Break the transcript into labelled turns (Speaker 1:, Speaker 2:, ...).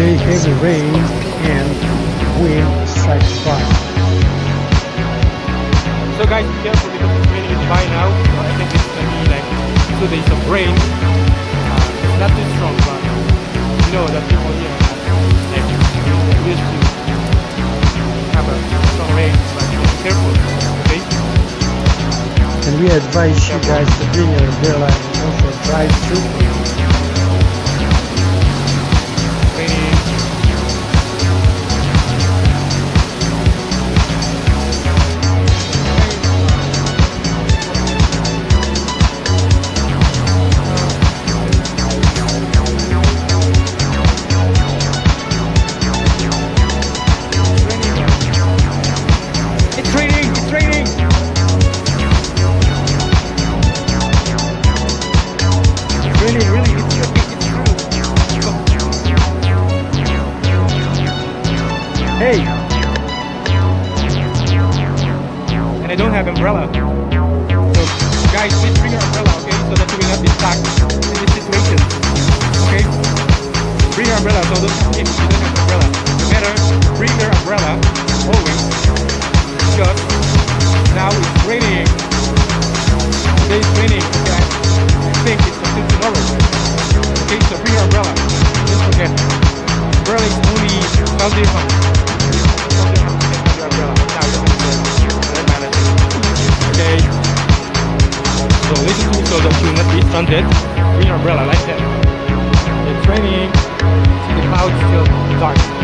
Speaker 1: today heavy rain and wind side to side.
Speaker 2: So guys, be careful because it's raining in Dubai now. So I think it's gonna be like 2 days of rain. It's not too strong, but you know that people here like used to have a strong rain, but be careful, okay?
Speaker 1: And we advise you guys to bring your umbrella and also drive safely.
Speaker 2: Raining. It's raining! It's raining! Really, really, it's true. Hey! And I don't have umbrella. So guys, please bring your umbrella, okay? So that you will not be stuck in this situation. Okay? Bring your umbrella so that if you don't have umbrella. Better bring your umbrella always. Because now it's raining. Today it's raining, okay? I think it's until tomorrow. Okay, so bring your umbrella. Don't forget. Umbrella is only 12 dirhams. 12 dirhams to get your umbrella. Now you don't have to okay. So listen to me so that you will not be stranded. Bring your umbrella like that. It's raining. The clouds still dark.